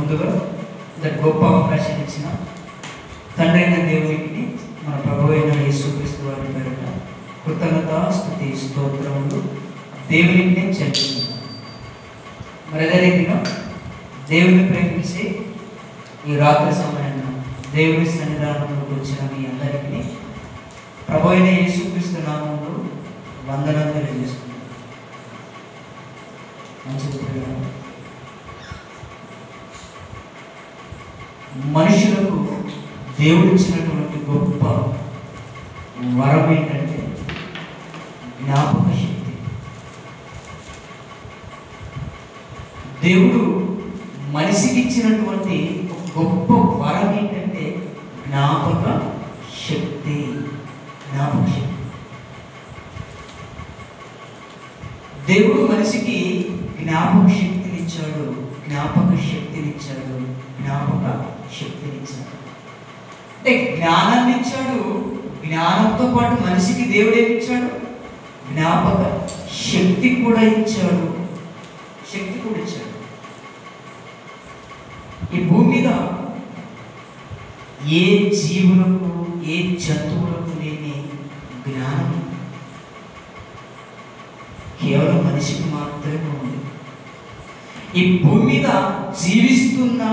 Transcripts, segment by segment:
ముందుగా గొప్ప అవకాశం ఇచ్చిన తండ్రి అయిన దేవునికి మన ప్రభు అయిన యేసుక్రీస్తు వారి పేరిట కృతజ్ఞత స్తుతి స్తోత్రములు దేవునికి నేను చెల్లిస్తున్నాను. మరి అదే రీతిగా దేవుని ప్రేమించి ఈ రాత్రి సమయంలో దేవుని సన్నిధానంలోకి వచ్చిన మీ అందరికీ ప్రభు అయిన యేసుక్రీస్తు నామములో వందనాలు తెలియజేస్తున్నాను. మనుషులకు దేవుడు ఇచ్చినటువంటి గొప్ప వరం ఏంటంటే జ్ఞాపక శక్తి. దేవుడు మనిషికి ఇచ్చినటువంటి గొప్ప వరం ఏంటంటే జ్ఞాపక శక్తి. జ్ఞాపక శక్తి. దేవుడు మనిషికి జ్ఞాపక శక్తినిచ్చాడు. జ్ఞాపక శక్తినిచ్చాడు. జ్ఞాపక శక్తినిచ్చాడు అంటే జ్ఞానాన్ని ఇచ్చాడు. జ్ఞానంతో పాటు మనిషికి దేవుడు ఏమిచ్చాడు? జ్ఞాపక శక్తి కూడా ఇచ్చాడు. శక్తి కూడా ఇచ్చాడు. ఈ భూమి మీద ఏ జీవులకు ఏ జంతువులకు లేని జ్ఞానం కేవలం మనిషికి మాత్రమే ఉంది. ఈ భూమి మీద జీవిస్తున్నా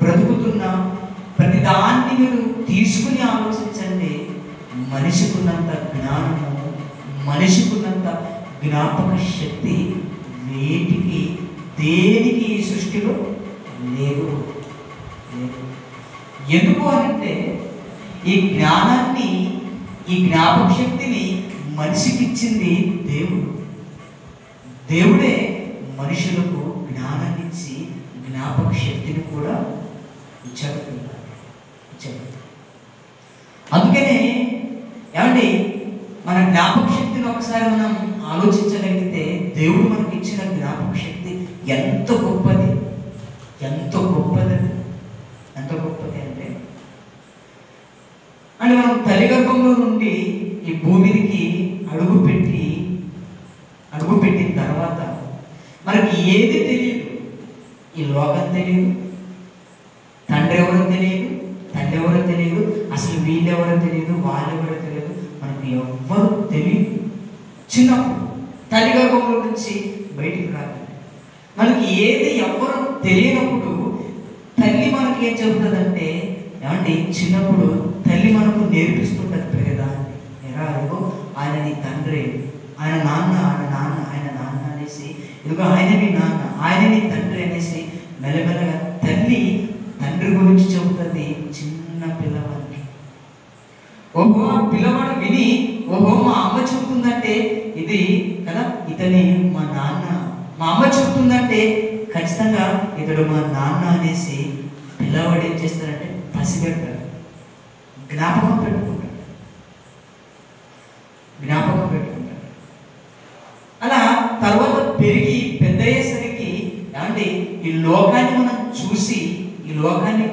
బ్రతుకుతున్నా ప్రతిదాన్ని మీరు తీసుకుని ఆలోచించండి. మనిషికున్నంత జ్ఞానము, మనిషికున్నంత జ్ఞాపక శక్తి వేటికి దేనికి ఈ సృష్టిలో లేదు. ఎందుకు అంటే ఈ జ్ఞానాన్ని, ఈ జ్ఞాపక శక్తిని మనిషికి ఇచ్చింది దేవుడు. దేవుడే మనుషులకు జ్ఞానాన్ని ఇచ్చి జ్ఞాపక శక్తిని కూడా ఇచ్చాడు. అందుకనే ఏమండి మన జ్ఞాపక శక్తిని ఒకసారి మనం ఆలోచించగలిగితే దేవుడు మనకి ఇచ్చిన జ్ఞాపక శక్తి ఎంత గొప్పది, ఎంత గొప్పది, ఎంత గొప్పది అంటే మనం తల్లిగర్భంలో నుండి ఈ భూమికి అడుగుపెట్టిన తర్వాత మనకి ఏది తెలియదు. ఈ లోకం తెలియదు, తండ్రి ఎవరో తెలియదు, తల్లి ఎవరో తెలియదు, అసలు వీళ్ళెవరో తెలియదు, వాళ్ళెవరో తెలియదు, మనకి ఎవ్వరూ తెలియదు. చిన్నప్పుడు తల్లి గర్భంలో నుంచి బయటికి రాదు. మనకి ఏది ఎవ్వరూ తెలియనప్పుడు తల్లి మనకి ఏం చెబుతుందంటే ఏమంటే చిన్నప్పుడు తల్లి మనకు నేర్పిస్తుంటుంది కదా, ఎరా ఇదిగో ఆయన నీ తండ్రి, ఆయన నాన్న, ఆయన నాన్న అనేసి, ఇదిగో ఆయన నీ నాన్న, ఆయన నీ తండ్రి అనేసి మెల్లమెల్లగా తల్లి తండ్రి గురించి చెబుతుంది చిన్న పిల్లవాడికి. ఓహో ఆ పిల్లవాడు విని ఓహో మా అమ్మ చెబుతుందంటే ఇది కదా, ఇతని మా నాన్న, మా అమ్మ చెబుతుందంటే ఖచ్చితంగా ఇతడు మా నాన్న అనేసి పిల్లవాడు ఏం చేస్తారంటే పసిగడతాడు, జ్ఞాపకం పెట్టుకుంటాడు. అలా తర్వాత పెరిగి పెద్ద అయ్యేసరికి ఏమంటే ఈ లోకాన్ని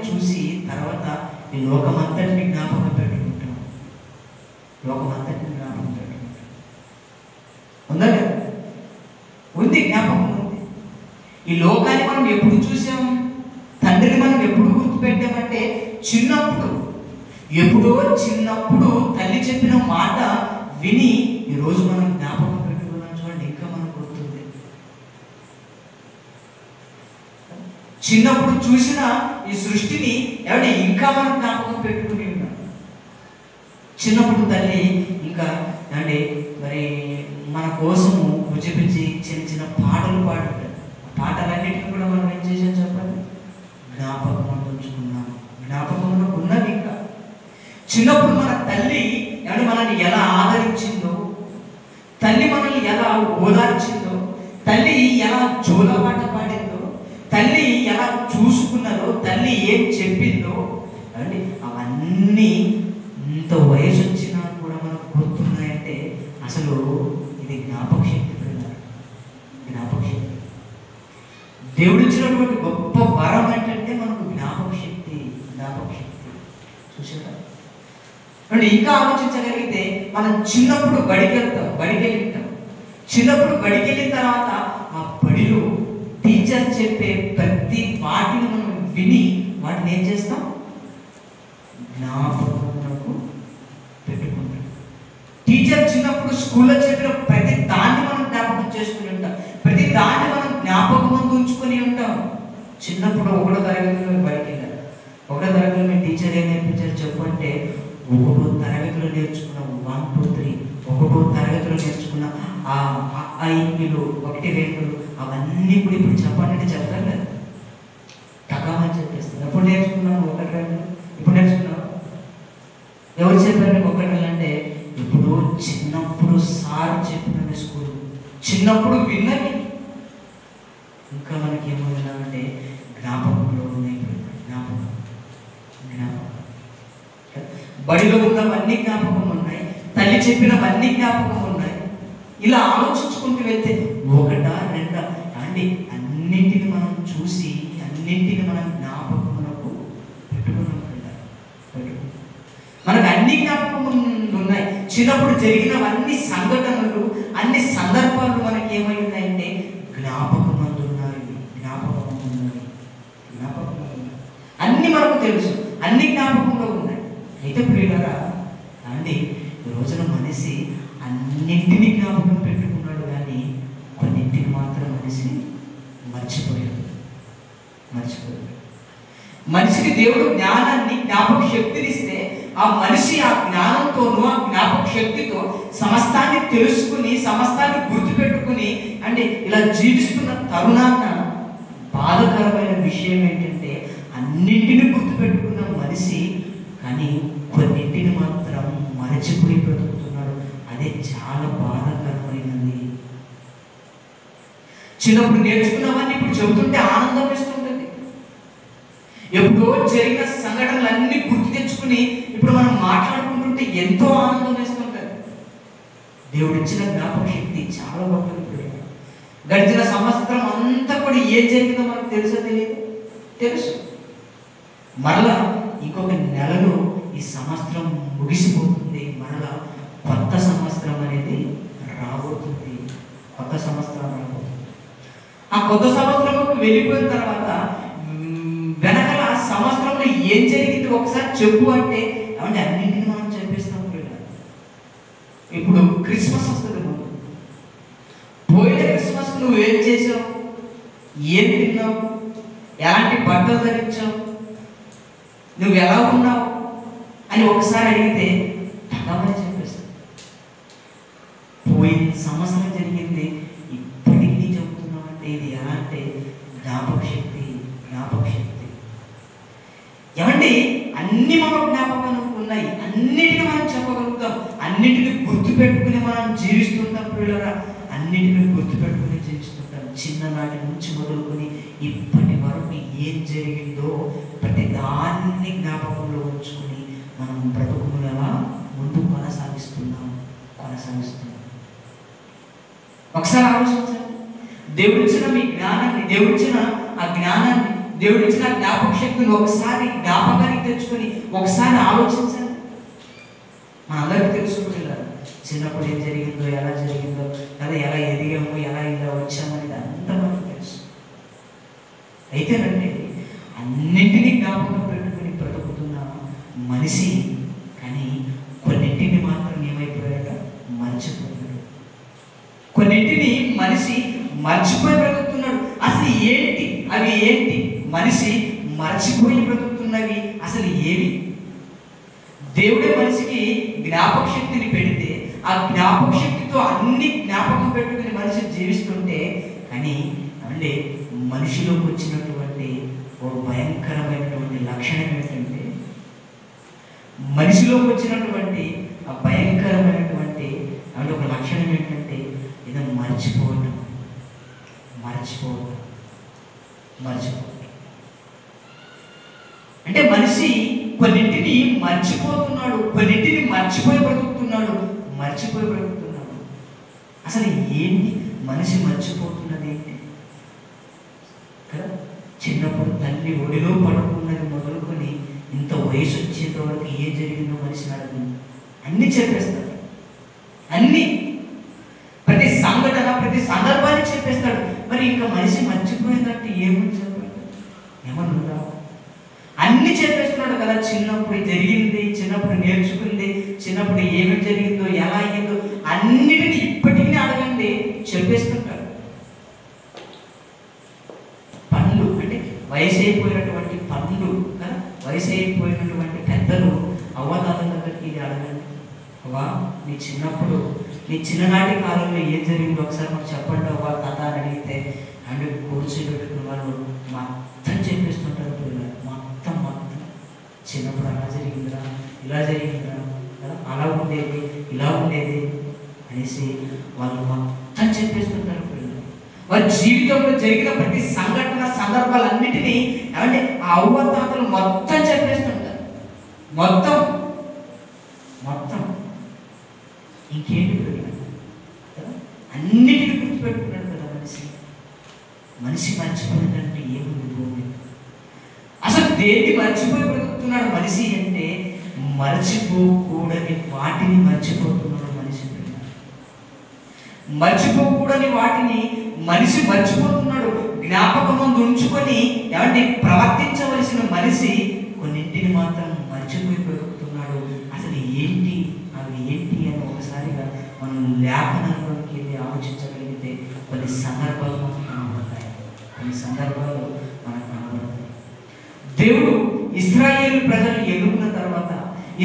చూసి తర్వాత ఈ లోకమంతటిని జ్ఞాపకం పెట్టుకుంటాం. ఉందా కదా? ఉంది, జ్ఞాపకం ఉంది. ఈ లోకాన్ని మనం ఎప్పుడు చూసాం? తండ్రిని మనం ఎప్పుడు గుర్తుపెట్టామంటే చిన్నప్పుడు తల్లి చెప్పిన మాట విని ఈరోజు మనం జ్ఞాపకం పెట్టుకున్నాం. చూడండి, ఇంకా మనకు గుర్తుంది. చిన్నప్పుడు చూసిన ఈ సృష్టిని ఏమంటే ఇంకా మనం జ్ఞాపకం పెట్టుకుని ఉన్నాం. చిన్నప్పుడు తల్లి ఇంకా అంటే మరి మన కోసము పిచ్చి చిన్న పాటలు పాడుతారు. పాటలన్నిటిని కూడా మనం ఏం చేసాం చెప్పండి? జ్ఞాపకం ఉంచుకున్నాం. జ్ఞాపకంలో ఉన్నది. ఇంకా చిన్నప్పుడు మన తల్లి ఏమంటే మనల్ని ఎలా ఆదరించిందో, తల్లి మనల్ని ఎలా ఓదార్చిందో, తల్లి ఎలా జోలపాట పాడిందో, తల్లి ఎలా చూసుకున్నదో, తల్లి ఏం చెప్పిందో అంటే అవన్నీ ఇంత వయసు వచ్చినా కూడా మనకు గుర్తున్నాయంటే అసలు ఇది జ్ఞాపక శక్తి. జ్ఞాపక శక్తి దేవుడు ఇచ్చినటువంటి గొప్ప వరం ఏంటంటే మనకు జ్ఞాపక శక్తి. చూసారా? ఇంకా ఆలోచించగలిగితే మనం చిన్నప్పుడు బడికెళ్తాం. చిన్నప్పుడు బడికెళ్ళిన తర్వాత ఆ బడిలో టీచర్ చెప్పే ప్రతి వాటిని మనం విని స్కూల్లో చెప్పిన ప్రతి దాన్ని మనం జ్ఞాపకం చేసుకుని ఉంటాం, ప్రతి దాన్ని మనం జ్ఞాపకం ఉంచుకొని ఉంటాం. చిన్నప్పుడు 1వ తరగతిలో బయటికి వెళ్ళారు. 1వ తరగతిలో మీ టీచర్ ఏం నేర్పించారు చెప్పంటే, 1వ తరగతిలో నేర్చుకున్న 1, 2, 3, 1వ తరగతిలో నేర్చుకున్న ఆ ఇంగ్లీలు 1, 2 అవన్నీ కూడా ఇప్పుడు చెప్పాలంటే చెప్తారు కదా, టకామని చెప్పేస్తారు. ఎప్పుడు నేర్చుకున్నాను 1, 2? ఇప్పుడు నేర్చుకున్నావు? ఎవరు చెప్పారు 1, 2 అంటే? ఇప్పుడు చిన్నప్పుడు సార్ చెప్పిన స్కూల్, చిన్నప్పుడు విన్నవి ఇంకా మనకి ఏమవుతున్నామంటే జ్ఞాపకంలో ఉన్నాయి. జ్ఞాపకం బడిలో ఉన్నవన్నీ జ్ఞాపకం ఉన్నాయి, తల్లి చెప్పినవన్నీ జ్ఞాపకం ఉన్నాయి. ఇలా ఆలోచించుకుంటూ వెళ్తే 1, 2 అండి అన్నింటిని మనం చూసి అన్నింటిని మనం జ్ఞాపకమునకు పెట్టుకున్నాం. మనకు అన్ని జ్ఞాపకం ఉన్నాయి. చిన్నప్పుడు జరిగినవన్నీ సంఘటనలు, అన్ని సందర్భాలు మనకి ఏమై ఉన్నాయంటే జ్ఞాపకమందు ఉన్నాయి. అన్ని మనకు తెలుసు, అన్ని జ్ఞాపకంలో ఉన్నాయి. అయితే ప్రియులారా అండి, ఈ రోజున మనిషి అన్నింటినీ జ్ఞాపకం పెట్టుకున్నాడు, కానీ కొన్నింటిని మాత్రం మనిషి మర్చిపోయాడు. మనిషికి దేవుడు జ్ఞానాన్ని, జ్ఞాపక శక్తినిస్తే ఆ మనిషి ఆ జ్ఞానంతోనూ ఆ జ్ఞాపక శక్తితో సమస్తాన్ని తెలుసుకుని సమస్తాన్ని గుర్తుపెట్టుకుని అంటే ఇలా జీవిస్తున్న తరుణాన్న బాధకరమైన విషయం ఏంటంటే అన్నింటినీ గుర్తుపెట్టుకున్న మనిషి కానీ కొన్నింటిని మాత్రం మరచిపోయి బ్రతుకుతున్నాడు. అదే చాలా బాధాకరమైనది. చిన్నప్పుడు నేర్చుకున్నవన్నీ ఇప్పుడు చెబుతుంటే ఆనందం ఇస్తుంటుంది. ఎప్పుడో జరిగిన సంఘటనలన్నీ గుర్తు తెచ్చుకుని ఇప్పుడు మనం మాట్లాడుకుంటుంటే ఎంతో ఆనందం వేస్తుంటుంది. దేవుడిచ్చిన జ్ఞాపక శక్తి చాలా గొప్పది. గడిచిన సంవత్సరం అంతా కూడా ఏం జరిగిందో మనకు తెలుసో తెలియదు, తెలుసు. మరలా ఇంకొక నెలలో ఈ సంవత్సరం ముగిసిపోతుంది, మరలా కొత్త సంవత్సరం అనేది రాబోతుంది. కొత్త సంవత్సరం రాబోతుంది. ఆ కొత్త సంవత్సరంలోకి వెళ్ళిపోయిన తర్వాత వెనకాల సంవత్సరంలో ఏం జరిగింది ఒకసారి చెప్పు అంటే ఏమంటే అన్నింటినీ మనం చెప్పేస్తాం. ఇప్పుడు క్రిస్మస్ వస్తుంది. పోయిన క్రిస్మస్ నువ్వు ఏం చేసావు, ఏం తిన్నావు, ఎలాంటి బట్టలు ధరించావు, నువ్వు ఎలా ఉన్నావు అని ఒకసారి అడిగితే తగ్గమని చెప్పేస్తావు. పోయిన సంవత్సరం జరిగింది ఇప్పటికీ చెబుతున్నావు అంటే ఇది ఎలా అంటే జ్ఞాపక శక్తి. ఏమండి అన్ని మన జ్ఞాపకాలు ఉన్నాయి, అన్నిటిని మనం చెప్పగలుగుతాం, అన్నిటిని గుర్తుపెట్టుకుని మనం జీవిస్తుంటాం. పిల్లరా అన్నిటిని గుర్తుపెట్టుకుని జీవిస్తుంటాం. చిన్ననాటి నుంచి మొదలుకొని ఇప్పటి వరకు ఏం జరిగిందో ప్రతి దాన్ని జ్ఞాపకంలో ఉంచుకొని మనం బ్రతుకును ఎలా ముందు కొనసాగిస్తున్నాం. ఒకసారి ఆలోచించండి. దేవుడిచ్చిన మీ జ్ఞానాన్ని, దేవుడిచ్చిన ఆ జ్ఞానాన్ని, దేవుడిచ్చిన జ్ఞాపక శక్తిని ఒకసారి జ్ఞాపకానికి తెచ్చుకొని ఒకసారి ఆలోచించండి. మనందరికీ తెలుసుకుంటున్నారు చిన్నప్పుడు ఏం జరిగిందో, ఎలా జరిగిందో, కదా ఎలా ఎదిగామో, ఎలా ఇలా వచ్చామనేది అంతా మనకు తెలుసు. అయితేనండి అన్నింటినీ జ్ఞాపకం పెట్టుకుని బ్రతుకుతున్న మనిషి కానీ కొన్నింటిని మాత్రం ఏమైపోయాక మర్చిపోయాడు. కొన్నింటిని మనిషి మర్చిపోయి బ్రతుకుతున్నాడు. అసలు ఏంటి అవి? ఏంటి మనిషి మర్చిపోయి బ్రతుకుతున్నవి అసలు ఏవి? దేవుడే మనిషికి జ్ఞాపక శక్తిని పెడితే ఆ జ్ఞాపక శక్తితో అన్ని జ్ఞాపకం పెట్టుకుని మనిషి జీవిస్తుంటే కానీ అంటే మనిషిలోకి వచ్చినటువంటి ఓ భయంకరమైనటువంటి లక్షణం ఏంటంటే, మనిషిలోకి వచ్చినటువంటి ఆ భయంకరమైనటువంటి అంటే ఒక లక్షణం ఏంటంటే ఏదో మర్చిపోవటం. అంటే మనిషి కొన్నింటిని మర్చిపోతున్నాడు, కొన్నింటిని మర్చిపోయి బ్రతుకుతున్నాడు. అసలు ఏంటి మనిషి మర్చిపోతున్నది ఏంటి కదా? చిన్నప్పుడు తల్లి ఒడిలో పడుకున్నది మొదలుకొని ఇంత వయసు వచ్చేంత వరకు ఏం జరిగిందో మనిషి అడుగుతుంది. అన్నీ చెప్పేస్తాడు, అన్నీ ప్రతి సంఘటన ప్రతి సందర్భాన్ని చెప్పేస్తాడు. మరి ఇంకా మనిషి మర్చిపోయిందంటే ఏమని చెప్పాడు? ఏమన్నా అన్ని చెప్పేస్తున్నాడు కదా. చిన్నప్పుడు జరిగింది, చిన్నప్పుడు నేర్చుకుంది, చిన్నప్పుడు ఏమి జరిగిందో, ఎలా అయ్యిందో అన్నిటినీ అవ్వా నీ చిన్నప్పుడు నీ చిన్ననాటి కాలంలో ఏం జరిగిందో ఒకసారి మాకు చెప్పండి అవ్వా తాత అని అడిగితే అంటే కూర్చోబెట్టుకున్న వాళ్ళు మొత్తం చెప్పేస్తుంటారు పిల్లలు. మొత్తం చిన్నప్పుడు అలా జరిగిందిరా, ఇలా జరిగిందిరా, అలా ఉండేది, ఇలా ఉండేది అనేసి వాళ్ళు మొత్తం చెప్పేస్తుంటారు పిల్లలు. వారి జీవితంలో జరిగిన ప్రతి సంఘటన సందర్భాలన్నిటినీ ఏమంటే ఆ అవ్వ తాతలు మొత్తం చెప్పేస్తుంటారు. మొత్తం ఇంకేంటి పిల్లలు అన్నిటిని గుర్తుపెట్టుకున్నాడు కదా మనిషి మర్చిపోయిందంటే ఏముంది భూమి? అసలు దేన్ని మర్చిపోయి బ్రతుకుతున్నాడు మనిషి అంటే మర్చిపోకూడని వాటిని మర్చిపోతున్నాడు మనిషి. మర్చిపోకూడని వాటిని మనిషి మర్చిపోతున్నాడు. జ్ఞాపకం ముందు ఉంచుకొని ఏమంటే ప్రవర్తించవలసిన మనిషి కొన్నింటిని మాత్రం మర్చిపోయి బ్రతుకుతున్నాడు. అసలు ఏంటి అవి ఏంటి అని ఒకసారిగా మనం లేఖనంలోకి వెళ్ళి ఆలోచించగలిగితే కొన్ని సందర్భాలు మనకు కనబడతాయి. దేవుడు ఇశ్రాయేలు ప్రజలు ఎన్నుకున్న తర్వాత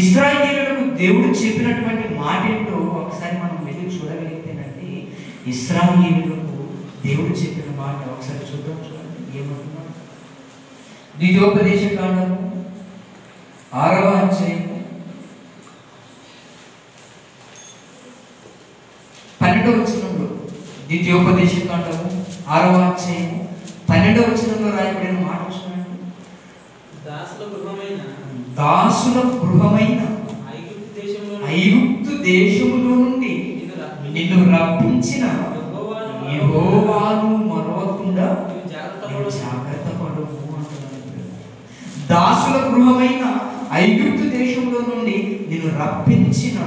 ఇశ్రాయేలులకు దేవుడు చెప్పినటువంటి మాట ఏంటో ఒకసారి మనం వెళ్ళి చూడగలిగితేనండి, ఇశ్రాయేలులకు దేవుడు చెప్పిన మాట ఒకసారి చూద్దాం. చూడండి ఏమంటున్నాడు. ద్వితీయోపదేశకాండము 6వ అధ్యాయము 12వ వచనంలో, ద్వితీయోపదేశకాండము 6వ అధ్యాయము 12వ వచనంలో రాయబడిన మాట చూడండి. దాసుల గృహమైన ఐగుప్తు దేశములో నుండి నిన్ను రప్పించిన యెహోవాను మరవకుండా జాగ్రత్త పడవు అంటున్నాడు. దాసుల గృహమైన ఐగుప్తు దేశంలో నుండి నిన్ను రప్పించిన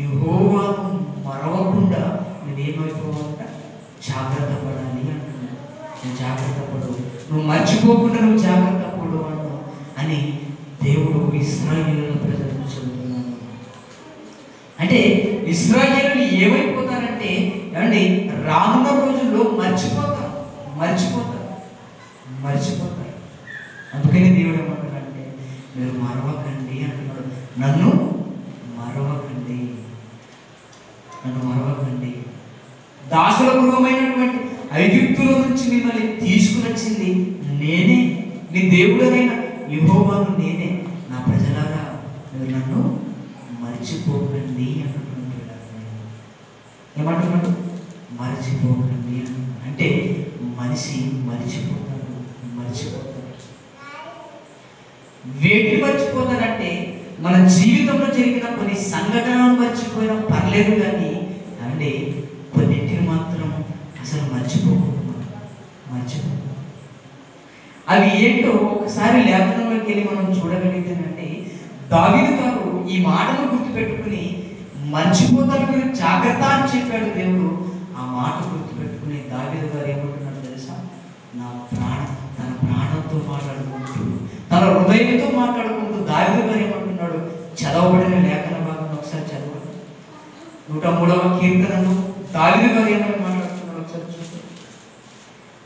యెహోవాను మరవకుండా నువ్వేమైపోవాలంట? జాగ్రత్త పడాలి అంటున్నాడు. నువ్వు జాగ్రత్త పడు, నువ్వు మర్చిపోకుండా నువ్వు జాగ్రత్త పడు అని దేవుడు ఇశ్రాయేలు ప్రజలకు చెబుతున్నాడు. అంటే ఇశ్రాయేలు ఏమైపోతారంటే ఏమండి రానున్న రోజుల్లో మర్చిపోతారు. అందుకని దేవుడు ఏమంటాడంటే మీరు మరవకండి అంటున్నాడు. నన్ను మరవకండి. దాసుల గృహమైనటువంటి ఐగుప్తులో నుంచి మిమ్మల్ని తీసుకుని వచ్చింది నేనే, నీ దేవుడనైన యెహోవాను నేనే. నా ప్రజలారా మీరు నన్ను మర్చిపోకండి అంటున్నాడు. ఏమంటున్నాడు? మర్చిపోకండి అంటే మనిషి మర్చిపోతాడు. వేటిని మర్చిపోతాడంటే మన జీవితంలో జరిగిన కొన్ని సంఘటనలు మర్చిపోయినా పర్లేదు, కానీ అంటే కొన్నింటిని మాత్రం అసలు మర్చిపోకూడదు. అవి ఏంటో ఒకసారి లేఖనంలోకి వెళ్ళి మనం చూడగలిగితేనండి, దావీదు గారు ఈ మాటను గుర్తుపెట్టుకుని మర్చిపోతానికి జాగ్రత్త అని చెప్పాడు దేవుడు. ఆ మాట గుర్తుపెట్టుకుని దావీదు గారు ఏమంటున్నాడు తెలుసా? తన ప్రాణంతో మాట్లాడుకుంటూ, తన హృదయంతో మాట్లాడుకుంటూ దావీదు గారు ఏమంటున్నాడు? చదవబడిన లేఖన భాగం ఒకసారి చదవండి. 103వ కీర్తనను దావీదు గారు ఏమని మాట్లాడుతున్నాడు ఒకసారి చూద్దాం.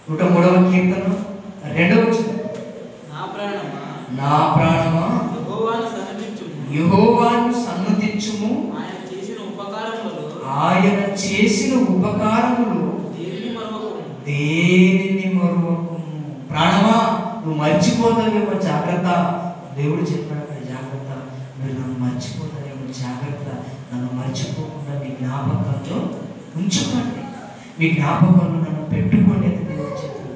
103వ కీర్తన 2వ వచనం. నా ప్రాణమా యెహోవాను సన్నుతించుము, ఆయన చేసిన ఉపకారములు దేనిని మరువకుము. ప్రాణమా నువ్వు మర్చిపోతావేమో జాగ్రత్త. దేవుడు చెప్పాడు అక్కడ జాగ్రత్త. మీరు నన్ను మర్చిపోతారేమో జాగ్రత్త. నన్ను మర్చిపోకుండా మీ జ్ఞాపకంలో ఉంచుకోండి, మీ జ్ఞాపకంలో నన్ను పెట్టుకోండి అని దేవుడు చెప్పాడు.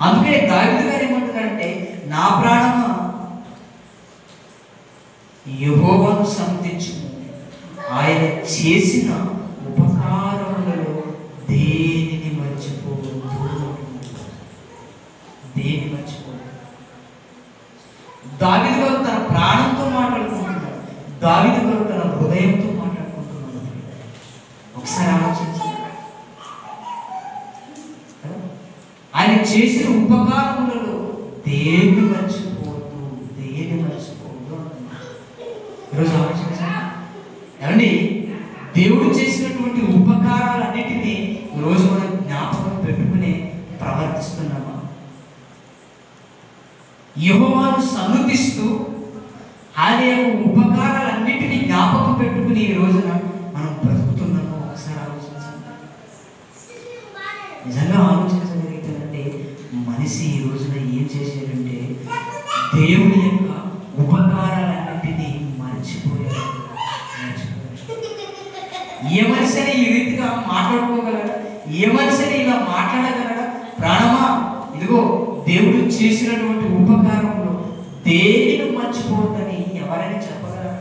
అందుకే దావీదు గారు ఏమంటున్నారంటే నా ప్రాణమా యెహోవాను సన్నుతించుము, ఆయన చేసిన ఉపకారములలో దేనిని మర్చిపోవద్దు. దావీదు గారు తన ప్రాణంతో మాట్లాడుకుంటున్నాడు. దావీదు గారు తన హృదయంతో మాట్లాడుకుంటున్నాడు. ఒకసారి ఆలోచించండి. ఆయన చేసిన ఉపకారములలో దేన్ని మర్చిపోవద్దు అంటున్నాడు. ఈరోజు ఆలోచించండి. ఏమండి దేవుడు చేసినటువంటి ఉపకారాలన్నిటినీ ఈరోజు మనం జ్ఞాపకం పెట్టుకుని ప్రవర్తిస్తున్నామా? యెహోవాను సన్నుతిస్తూ ఆయన ఉపకారాలన్నిటినీ జ్ఞాపకం పెట్టుకుని ఈ రోజున మనం బ్రతుకుతున్నామో ఒకసారి ఆలోచించాలి. నిజంగా ఆలోచించగలిగితే మనిషి ఈ రోజున ఏం చేశాడంటే దేవుని యొక్క ఉపకారాలన్నింటినీ మర్చిపోయాడు. ఏ మనిషి ఈ రీతిగా మాట్లాడుకోగలడా? ఏ మనిషి ఇలా మాట్లాడగలడా? ప్రాణమా, ఇదిగో దేవుడు చేసినటువంటి ఉపకారంలో దేనిని మర్చిపోవద్దని ఎవరైనా చెప్పగలరా?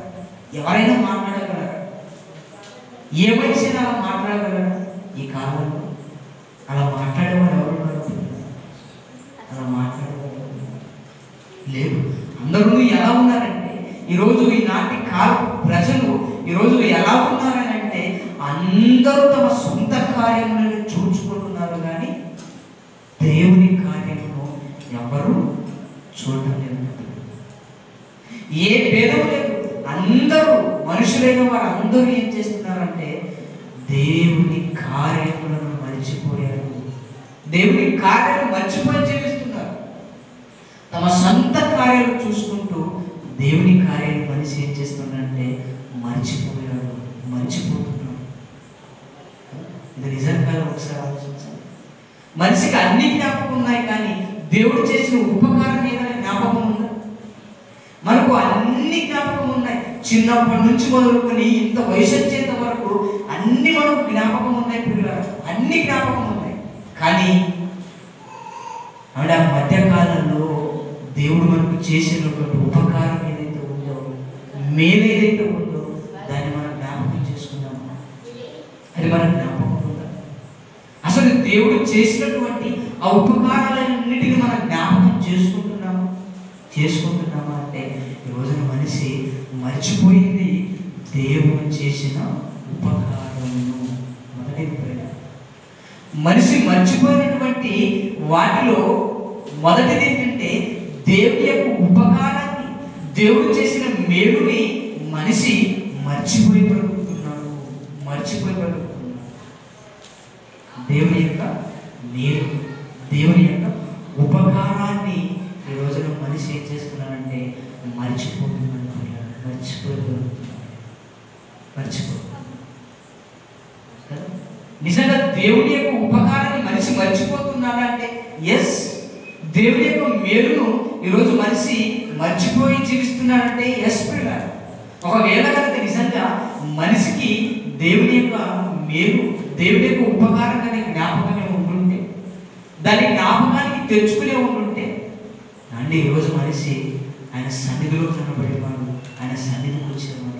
ఎవరైనా మాట్లాడగలరా? ఏ మనిషి అలా మాట్లాడగలరా? ఈ కాలంలో అలా మాట్లాడేవారు ఎవరున్నారు? అలా మాట్లాడేవారు లేదు. అందరూ ఎలా ఉన్నారంటే ఈరోజు ఈనాటి కాల ప్రజలు ఈరోజు ఎలా ఉన్నారని అంటే అందరూ తమ సొంత కార్యములను చూచుకుంటున్నారు, కానీ దేవుని కార్యమును ఎవరు చూడటం లేదు. ఏ భేదం లేదు. అందరూ మనుషులైన వారు అందరూ ఏం చేస్తున్నారంటే దేవుని కార్యములను మర్చిపోయారు. దేవుని కార్యాలు మర్చిపోయి జీవిస్తున్నారు. తమ సొంత కార్యాలు చూసుకుంటూ దేవుని కార్యాలు మనిషి ఏం చేస్తున్నాడంటే మర్చిపోయాడు, మర్చిపోతున్నాడు. ఇది నిజంగా ఒకసారి ఆలోచించాలి. మనిషికి అన్ని జ్ఞాపకం ఉన్నాయి, కానీ దేవుడు చేసిన ఉపకారం ఏదైనా జ్ఞాపకం ఉందా? మనకు అన్ని జ్ఞాపకం ఉన్నాయి. చిన్నప్పటి నుంచి మొదలుకొని ఇంత వయసు వచ్చేంత వరకు అన్ని మనకు జ్ఞాపకం ఉన్నాయి. పిల్లలు అన్ని జ్ఞాపకం ఉన్నాయి, కానీ ఆవిడ మధ్యకాలంలో దేవుడు మనకు చేసినటువంటి ఉపకారం ఏదైతే ఉందో, మేలేదైతే ఉందో దాన్ని మనం జ్ఞాపకం చేసుకున్నాము. అది మన జ్ఞాపకం ఉందా? అసలు దేవుడు చేసినటువంటి ఆ ఉపకారాలన్నిటిని మనం జ్ఞాపకం చేసుకుంటున్నామా అంటే ఈ రోజున మనిషి మర్చిపోయింది దేవుడు చేసిన ఉపకారమును. మొదటిది మనిషి మర్చిపోయినటువంటి వాటిలో మొదటిది ఏంటంటే దేవుడి యొక్క ఉపకారాన్ని, దేవుడు చేసిన మేలుని మనిషి మర్చిపోయి బ్రతుకుతున్నాడు. దేవుని యొక్క మేలు, దేవుని యొక్క ఉపకారాన్ని ఈ రోజున మనిషి ఏం చేస్తున్నాడంటే మర్చిపోతున్నాడు. నిజంగా దేవుని యొక్క ఉపకారాన్ని మనిషి మర్చిపోతున్నాడా అంటే ఎస్. దేవుని యొక్క మేలును ఈరోజు మనిషి మర్చిపోయి జీవిస్తున్నాడంటే ఎస్ పిల్లలు. ఒకవేళ కనుక నిజంగా మనిషికి దేవుని యొక్క మేలు, దేవుని యొక్క ఉపకారం కానీ జ్ఞాపకంగా ఉంటుంటే, దాని జ్ఞాపకానికి తెచ్చుకునే ఉంటుంటే అండి ఈరోజు మనిషి ఆయన సన్నిధిలో కనబడేవాడు, ఆయన సన్నిధికి వచ్చేవాడు.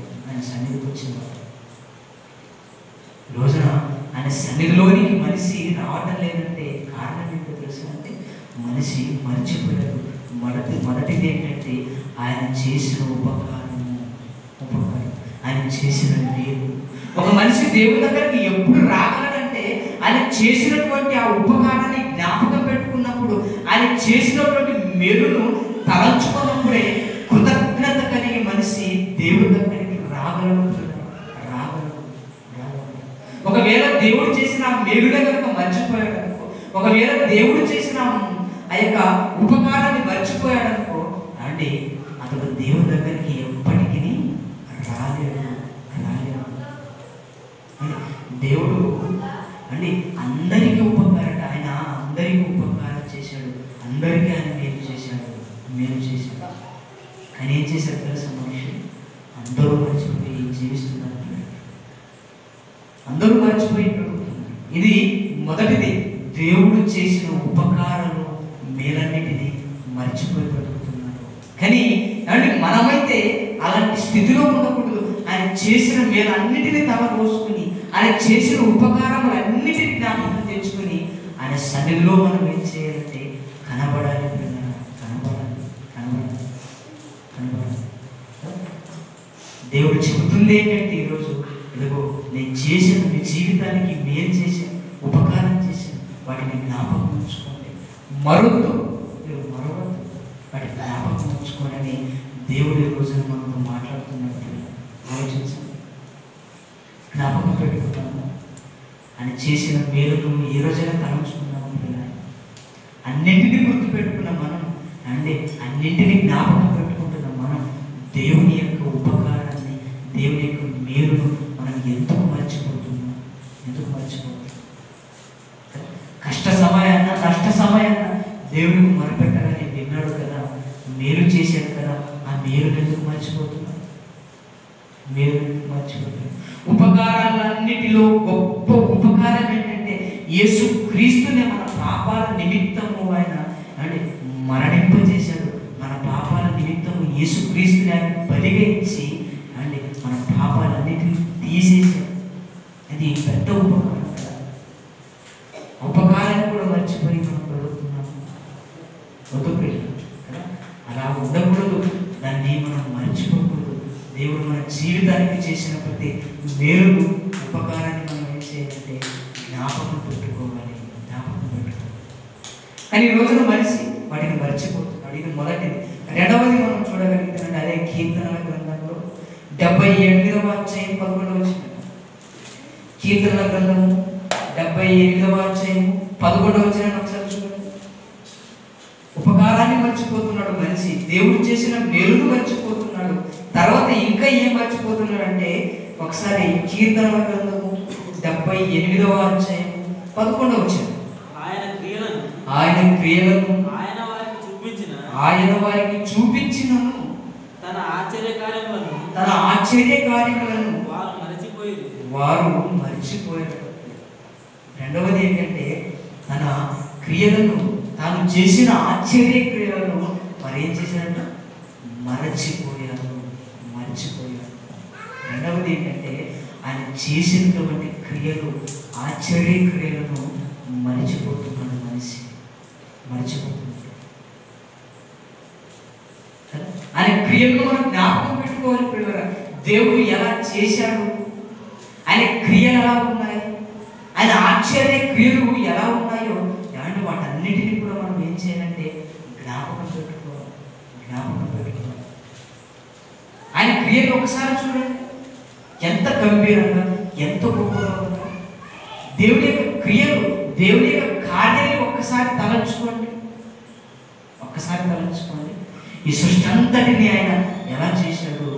రోజున ఆయన సన్నిధిలోనికి మనిషి రావటం లేదంటే కారణం ఏంటో తెలుసు అంటే మనిషి మర్చిపోయాడు. మొదటిది ఏంటంటే ఆయన చేసిన ఉపకారం, ఆయన చేసిన మేలు. ఒక మనిషి దేవుని దగ్గరికి ఎప్పుడు రాగలడంటే ఆయన చేసినటువంటి ఆ ఉపకారాన్ని జ్ఞాపకం పెట్టుకున్నప్పుడు, ఆయన చేసినటువంటి మేలును తలంచుకున్నప్పుడే కృతజ్ఞత కలిగి మనిషి దేవుడి దగ్గరికి రాగలడు. ఒకవేళ దేవుడు చేసిన మేలునే కనుక మర్చిపోయాడు అనుకో, ఒకవేళ దేవుడు చేసిన ఆ యొక్క ఉపకారాన్ని మర్చిపోయాడనుకో అంటే అతడు దేవుడి దగ్గరికి ఎప్పటికీ రాలేడు. దేవుడు అంటే అందరికీ ఉపకారం, ఆయన అందరికీ ఉపకారం చేశాడు, అందరికీ ఆయన మేలు చేశాడు. కానీ ఏం చేశాడు తెలుసా? మనుషులు అందరూ మర్చిపోయి జీవిస్తున్నారు, అందరూ మర్చిపోయి బ్రతుకుతున్నారు. ఇది మొదటిది. దేవుడు చేసిన ఉపకారాలు మేలన్నిటిని మర్చిపోయి బ్రతుకుతున్నారు. కానీ మనమైతే అలాంటి స్థితిలో ఉండకూడదు. ఆయన చేసిన మేలన్నిటినీ తలపోసుకుని, ఆయన చేసిన ఉపకారములన్నిటినీ జ్ఞాపకం తెచ్చుకుని ఆయన సన్నిధిలో మనం ఏం చేయాలంటే కనబడాలి. దేవుడు చెబుతుంది ఏంటంటే ఈరోజు ఇదిగో నేను చేసిన మీ జీవితానికి మేలు చేశాను, ఉపకారం చేశాను, వాటిని జ్ఞాపకం ఉంచుకోండి, మరొద్దు వాటి జ్ఞాపకం ఉంచుకోండి అని దేవుడి రోజున మనతో మాట్లాడుతున్నట్టు ఆలోచించండి. జ్ఞాపకం పెట్టుకున్నాము, ఆయన చేసిన మేలును ఏ రోజైనా తలంచుకున్నాము. అన్నింటినీ గుర్తుపెట్టుకున్న మనం అంటే అన్నింటినీ జ్ఞాపకం పెట్టుకుంటున్న మనం దేవుని యొక్క ఉపకారాన్ని, దేవుని యొక్క దేవుడికి మొరపెట్టాలని విన్నాడు కదా, మేలు చేశాడు కదా, ఆ మేలు ఎందుకు మర్చిపోతున్నాడు? మేలు మర్చిపోతున్నాడు. ఉపకారాలన్నిటిలో గొప్ప ఉపకారం ఏంటంటే యేసు క్రీస్తునే మన పాపాల నిమిత్తము ఆయన అంటే మరణింపజేశాడు. మన పాపాల నిమిత్తము యేసు క్రీస్తుని ఆయన బలిగా ఇచ్చి అంటే మన పాపాలన్నిటిని తీసేశాడు. అది పెద్ద ఉపకారం కదా. ఉపకారాన్ని కూడా మర్చిపోయి మనం బ్రతుకుతున్నాము. కదా, అలా ఉండకూడదు. దాన్ని మనం మర్చిపోకూడదు. దేవుడు మన జీవితానికి చేసిన ప్రతి మేలు ఉపకారాన్ని మనం ఏం చేయాలంటే జ్ఞాపకం పెట్టుకోవాలి. కానీ ఈ రోజున మనిషి వాటిని మర్చిపోతున్నాడు. ఇది మొదటిది. రెండవది మనం చూడగలుగుతానంటే అదే కీర్తనల గ్రంథంలో 78వ అధ్యాయం 11వ వచనం. కీర్తనల గ్రంథము 78వ అధ్యాయం 11వ వచనం ఒకసారి చూడండి. ఉపకారాన్ని మర్చిపోతున్నాడు మనిషి, దేవుడు చేసిన మేలును మర్చిపోతున్నాడు. తర్వాత ఇంకా ఏం మర్చిపోతున్నాడు అంటే ఒకసారి కీర్తనల గ్రంథము 78వ అధ్యాయం 11వ వచనం. ఆయన క్రియలను ఆయన వారికి చూపించినను తన ఆశ్చర్య కార్యములను వారు మర్చిపోయారు. రెండవది ఏంటంటే తన క్రియలను, తాను చేసిన ఆశ్చర్య క్రియలను మరేం చేశారంట? మరచిపోయారు. రెండవది ఏంటంటే ఆయన చేసినటువంటి క్రియలు, ఆశ్చర్య క్రియలను మర్చిపోతున్నాడు మనిషి. ఆయన క్రియలను మనం జ్ఞాపకం పెట్టుకోవాలి పిల్లరా. దేవుడు ఎలా చేశాడు, ఆయన క్రియలు ఎలా ఉన్నాయి, ఆయన ఆశ్చర్య క్రియలు ఎలా ఉన్నాయో ఏమంటే వాటన్నిటినీ కూడా మనం ఏం చేయాలంటే జ్ఞాపకం పెట్టుకోవాలి. ఆయన క్రియలు ఒకసారి చూడండి, ఎంత గంభీరంగా, ఎంత గొప్పగా ఉన్నాయి. దేవుడి యొక్క క్రియలు, దేవుడి యొక్క కార్యాలు ఒక్కసారి తలంచుకోండి. ఈ సృష్టి అంతటిని ఆయన ఎలా చేశాడు,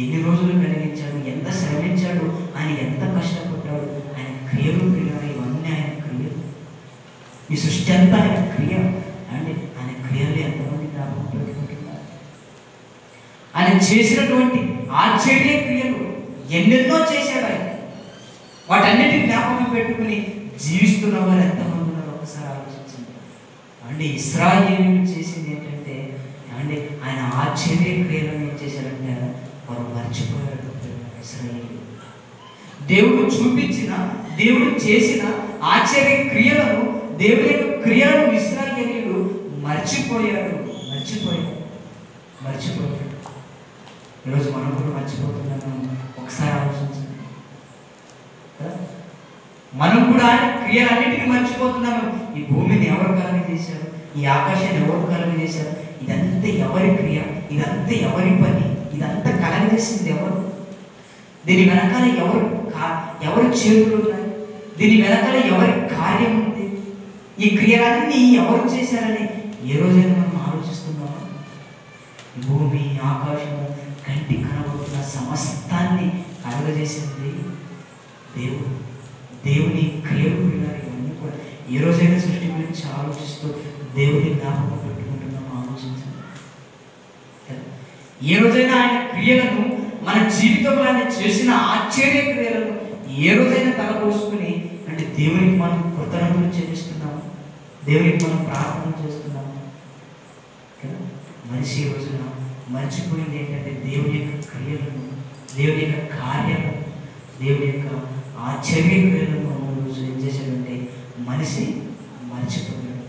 ఎన్ని రోజులు కలిగించాడు, ఎంత శ్రమించాడు, ఆయన ఎంత కష్టపడ్డాడు. ఆయన క్రియలు ఇవన్నీ ఆయన క్రియలు. ఈ సృష్టి అంతా ఆయన క్రియ అండి. ఆయన క్రియలు ఎంతమంది జ్ఞాపకం పెట్టుకుంటున్నారు? ఆయన చేసినటువంటి ఆశ్చర్య క్రియలు ఎన్నెన్నో చేశాడు ఆయన. వాటన్నిటిని జ్ఞాపకం పెట్టుకుని జీవిస్తున్న వారు ఎంతమంది ఉన్నారు ఒకసారి ఆలోచించండి. అంటే ఇశ్రాయేలీయులు చేసింది ఏంటంటే అంటే ఆయన ఆశ్చర్య క్రియలను ఏం చేశారంటే వారు మర్చిపోయారు. ఇశ్రాయేలీయులు దేవుడు చూపించిన, దేవుడు చేసిన ఆశ్చర్య క్రియలను, దేవుడి యొక్క క్రియలను ఇశ్రాయేలీయులు మర్చిపోయారు. ఈరోజు మనం కూడా మర్చిపోతున్నాము. ఒకసారి ఆలోచించండి. మనం కూడా క్రియలన్నిటికీ మర్చిపోతున్నాము. ఈ భూమిని ఎవరు కలుగ చేశారు, ఈ ఆకాశాన్ని ఎవరు కలుగ చేశారు, ఇదంతా ఎవరి క్రియ, ఇదంతా ఎవరి పని, ఇదంతా కలగజేసింది ఎవరు, దీని వెనకాల ఎవరి చేతులు ఉన్నాయి, దీని వెనకాల ఎవరి కార్యం ఉంది, ఈ క్రియలన్నీ ఎవరు చేశారని ఏ రోజైనా మనం ఆలోచిస్తున్నాము? ఈ భూమి, ఆకాశము, కంటి కనబడుతున్న సమస్తాన్ని కలగజేసింది దేవుడు. దేవుని క్రియలు ఇవన్నీ కూడా ఏ రోజైనా సృష్టి గురించి ఆలోచిస్తూ దేవుని జ్ఞాపకం పెట్టుకుంటున్నాము? ఆలోచించండి. ఏ రోజైనా ఆయన క్రియలను, మన జీవితంలో ఆయన చేసిన ఆశ్చర్య క్రియలను ఏ రోజైనా తలపోసుకుని అంటే దేవునికి మనం కృతజ్ఞతలు చెల్లిస్తున్నాము, దేవునికి మనం ప్రార్థన చేస్తున్నాము కదా. మనిషి ఈ రోజున మర్చిపోయింది ఏంటంటే దేవుని యొక్క క్రియలను, దేవుని యొక్క కార్యాలను, దేవుని యొక్క ఆశ్చర్య క్రియలను రోజు ఏం చేశాడంటే మనిషి మర్చిపోయాడు.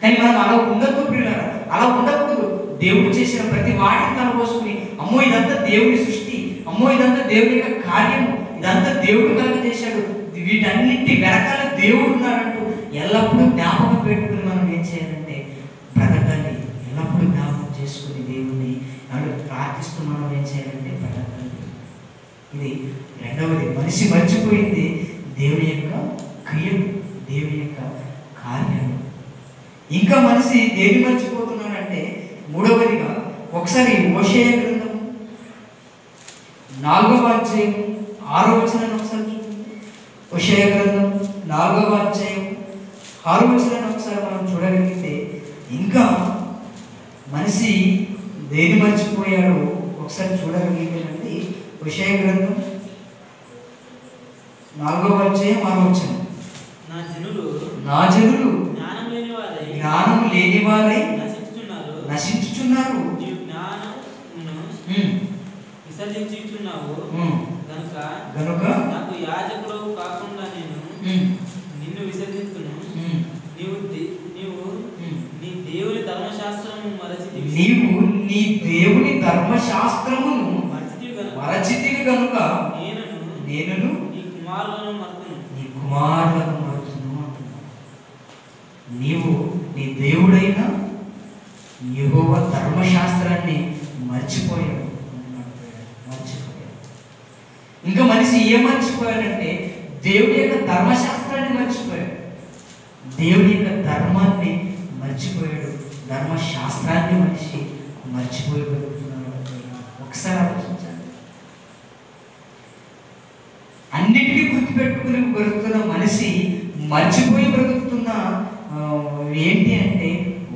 కానీ మనం అలా ఉండదు పిల్లలు, అలా ఉండకూడదు. దేవుడు చేసిన ప్రతి వాటిని తలపోసుకుని అమ్మో ఇదంతా దేవుడి సృష్టి, అమ్మో ఇదంతా దేవుడి యొక్క కార్యము, ఇదంతా దేవుడు కనుక చేశాడు, వీటన్నింటి వెనకాల దేవుడు ఉన్నాడంటూ ఎల్లప్పుడూ జ్ఞాపకం పెట్టుకుని మనం ఏం చేయాలంటే బ్రతకాలి. ఎల్లప్పుడూ జ్ఞాపకం చేసుకుని దేవుడిని ప్రార్థిస్తూ మనం ఏం చేయాలంటే బ్రతకాలి. ఇది రెండవది. మనిషి మర్చిపోయింది దేవుని యొక్క క్రియలు, దేవుని యొక్క కార్యాలు. ఇంకా మనిషి దేని మర్చిపోతున్నాడంటే మూడవదిగా ఒకసారి హోషేయ గ్రంథం 4వ అధ్యాయం 6వ వచనాన్ని ఒకసారి చూడండి. హోషేయ గ్రంథం 4వ అధ్యాయం 6వ వచనాన్ని ఒకసారి ఇంకా మనిషి దేని మర్చిపోయాడు ఒకసారి చూడగలిగేనండి. హోషేయ గ్రంథం 4వ అధ్యాయం 6వ వచనం. నా జనులు జ్ఞానము లేనివారై నశించుచున్నారు. గనుక నాకు యాజకుడవు కాకుండా నేను నిన్ను విసర్జించును. నీవు నీ దేవుని ధర్మశాస్త్రము మరచితివి. నీవు నీ దేవుని ధర్మశాస్త్రమును మరచితివి గనుక నేను నీ కుమారులను మరుతును. నీవు నీ దేవుడైన యెహోవా ధర్మశాస్త్రాన్ని మర్చిపోయాడు. ఇంకా మనిషి ఏం మర్చిపోయాడంటే దేవుడి యొక్క ధర్మశాస్త్రాన్ని మర్చిపోయాడు. దేవుడి యొక్క ధర్మాన్ని మర్చిపోయాడు. ధర్మశాస్త్రాన్ని మనిషి మర్చిపోయిపోతున్నాడు. ఒకసారి ఆలోచించండి. అన్నిటినీ గుర్తుపెట్టుకుని బ్రతుకుతున్న మనిషి మర్చిపోయి బ్రతుకుతున్న ఏంటి అంటే,